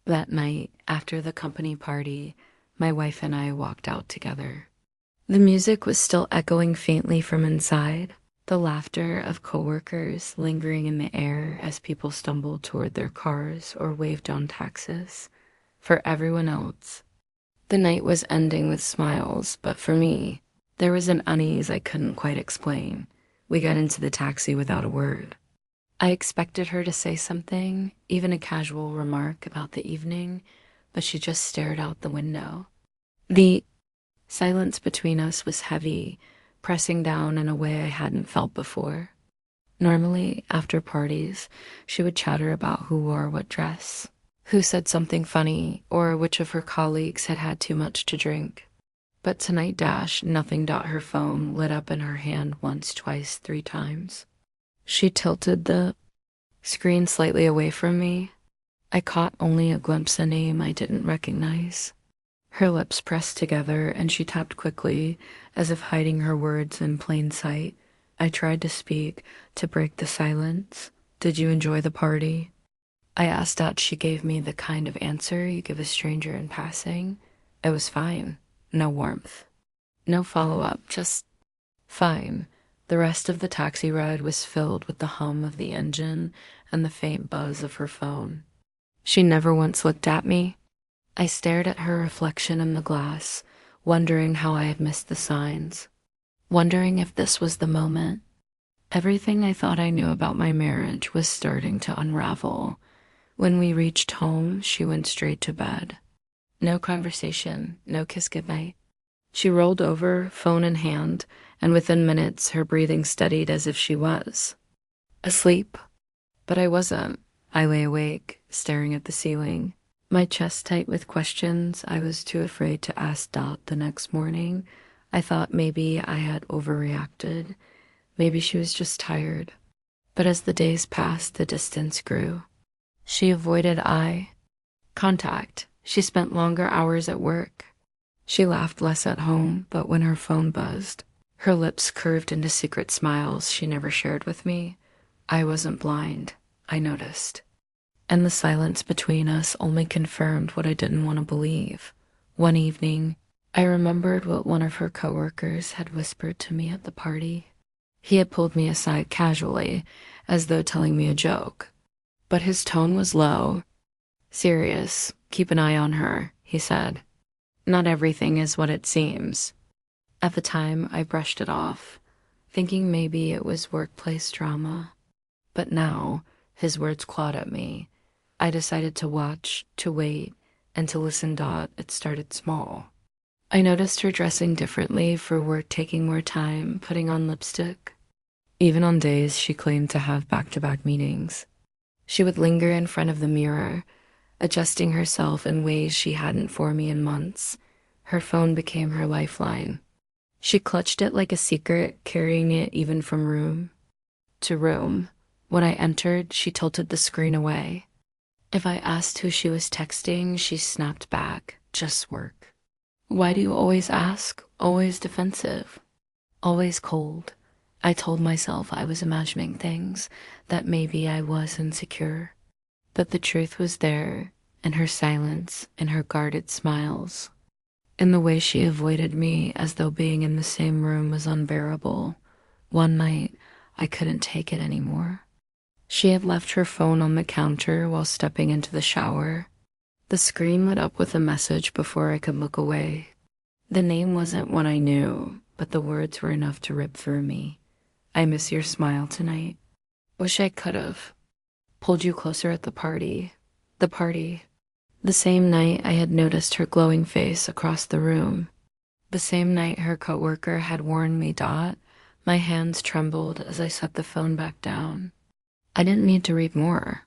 That night, after the company party, my wife and I walked out together. The music was still echoing faintly from inside, the laughter of coworkers lingering in the air as people stumbled toward their cars or waved on taxis. For everyone else, the night was ending with smiles, but for me, there was an unease I couldn't quite explain. We got into the taxi without a word. I expected her to say something, even a casual remark about the evening, but she just stared out the window. The silence between us was heavy, pressing down in a way I hadn't felt before. Normally, after parties, she would chatter about who wore what dress, who said something funny, or which of her colleagues had had too much to drink. But tonight, nothing. Her phone lit up in her hand once, twice, three times. She tilted the screen slightly away from me. I caught only a glimpse of a name I didn't recognize. Her lips pressed together, and she tapped quickly, as if hiding her words in plain sight. I tried to speak, to break the silence. "Did you enjoy the party?" I asked out. She gave me the kind of answer you give a stranger in passing. It was fine. No warmth. No follow-up, just fine. The rest of the taxi ride was filled with the hum of the engine and the faint buzz of her phone. She never once looked at me. I stared at her reflection in the glass, wondering how I had missed the signs, wondering if this was the moment. Everything I thought I knew about my marriage was starting to unravel. When we reached home, she went straight to bed. No conversation, no kiss goodnight. She rolled over, phone in hand, and within minutes her breathing steadied as if she was asleep. But I wasn't. I lay awake, staring at the ceiling, my chest tight with questions I was too afraid to ask Dot the next morning. I thought maybe I had overreacted. Maybe she was just tired. But as the days passed, the distance grew. She avoided eye contact. She spent longer hours at work. She laughed less at home, but when her phone buzzed, her lips curved into secret smiles she never shared with me. I wasn't blind. I noticed. And the silence between us only confirmed what I didn't want to believe. One evening, I remembered what one of her coworkers had whispered to me at the party. He had pulled me aside casually, as though telling me a joke. But his tone was low. "Serious. Keep an eye on her," he said. "Not everything is what it seems." At the time, I brushed it off, thinking maybe it was workplace drama. But now, his words clawed at me. I decided to watch, to wait, and to listen. It started small. I noticed her dressing differently for work, taking more time, putting on lipstick. Even on days she claimed to have back-to-back meetings, she would linger in front of the mirror, adjusting herself in ways she hadn't for me in months. Her phone became her lifeline. She clutched it like a secret, carrying it even from room to room. When I entered, she tilted the screen away. If I asked who she was texting, she snapped back, "Just work." "Why do you always ask? Always defensive. Always cold." I told myself I was imagining things, that maybe I was insecure. But the truth was there, in her silence, in her guarded smiles, in the way she avoided me as though being in the same room was unbearable. One night, I couldn't take it anymore. She had left her phone on the counter while stepping into the shower. The screen lit up with a message before I could look away. The name wasn't one I knew, but the words were enough to rip through me. "I miss your smile tonight. Wish I could've pulled you closer at the party." The party. The same night I had noticed her glowing face across the room. The same night her coworker had warned me. My hands trembled as I set the phone back down. I didn't need to read more.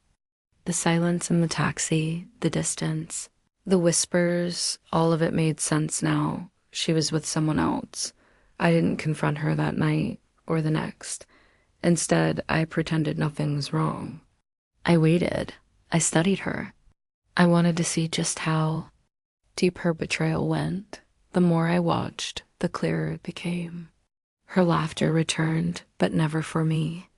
The silence in the taxi, the distance, the whispers, all of it made sense now. She was with someone else. I didn't confront her that night or the next. Instead, I pretended nothing was wrong. I waited. I studied her. I wanted to see just how deep her betrayal went. The more I watched, the clearer it became. Her laughter returned, but never for me.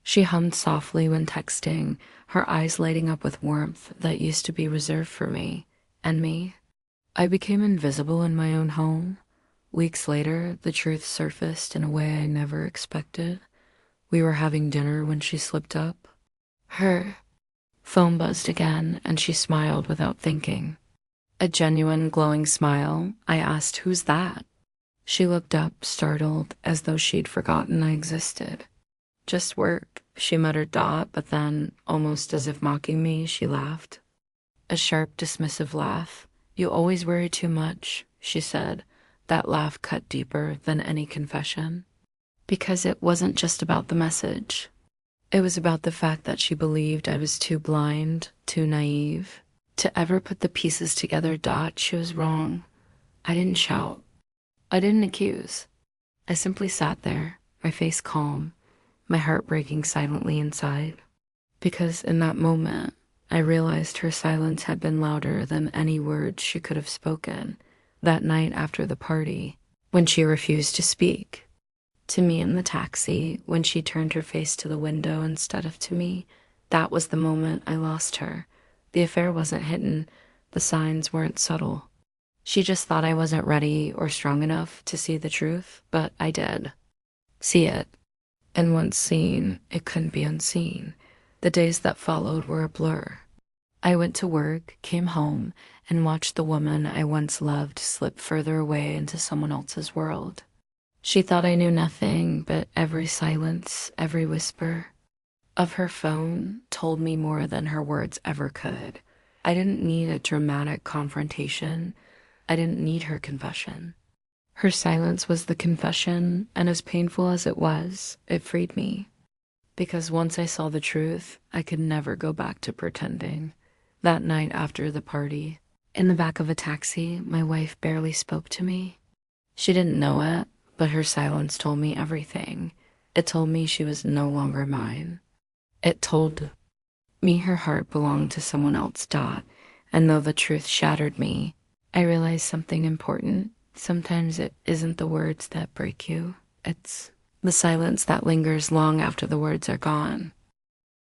She hummed softly when texting, her eyes lighting up with warmth that used to be reserved for me and me. I became invisible in my own home. Weeks later, the truth surfaced in a way I never expected. We were having dinner when she slipped up. Her phone buzzed again, and she smiled without thinking. A genuine, glowing smile. I asked, "Who's that?" She looked up, startled, as though she'd forgotten I existed. "Just work," she muttered but then, almost as if mocking me, she laughed. A sharp, dismissive laugh. "You always worry too much," she said. That laugh cut deeper than any confession. Because it wasn't just about the message. It was about the fact that she believed I was too blind, too naive, to ever put the pieces together. She was wrong. I didn't shout. I didn't accuse. I simply sat there, my face calm, my heart breaking silently inside. Because in that moment, I realized her silence had been louder than any words she could have spoken. That night after the party, when she refused to speak. To me in the taxi, when she turned her face to the window instead of to me, that was the moment I lost her. The affair wasn't hidden. The signs weren't subtle. She just thought I wasn't ready or strong enough to see the truth, but I did. See it. And once seen, it couldn't be unseen. The days that followed were a blur. I went to work, came home, and watched the woman I once loved slip further away into someone else's world. She thought I knew nothing, but every silence, every whisper of her phone told me more than her words ever could. I didn't need a dramatic confrontation. I didn't need her confession. Her silence was the confession, and as painful as it was, it freed me. Because once I saw the truth, I could never go back to pretending. That night after the party, in the back of a taxi, my wife barely spoke to me. She didn't know it, but her silence told me everything. It told me she was no longer mine. It told me her heart belonged to someone else. And though the truth shattered me, I realized something important. Sometimes it isn't the words that break you. It's the silence that lingers long after the words are gone.